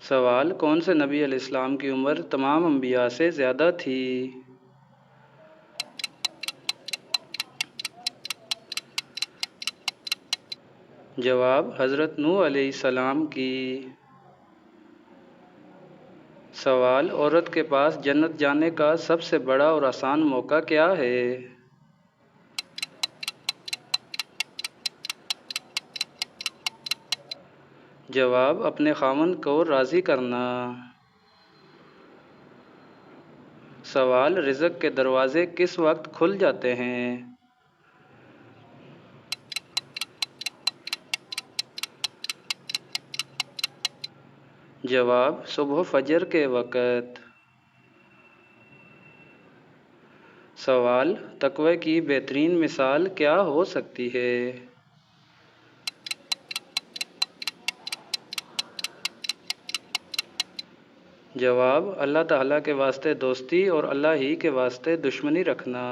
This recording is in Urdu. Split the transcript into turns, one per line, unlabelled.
سوال: کون سے نبی علیہ السلام کی عمر تمام انبیاء سے زیادہ تھی؟ جواب: حضرت نوح علیہ السلام کی۔ سوال: عورت کے پاس جنت جانے کا سب سے بڑا اور آسان موقع کیا ہے؟ جواب: اپنے خاوند کو راضی کرنا۔ سوال: رزق کے دروازے کس وقت کھل جاتے ہیں؟ جواب: صبح فجر کے وقت۔ سوال: تقوی کی بہترین مثال کیا ہو سکتی ہے؟ جواب: اللہ تعالیٰ کے واسطے دوستی اور اللہ ہی کے واسطے دشمنی رکھنا۔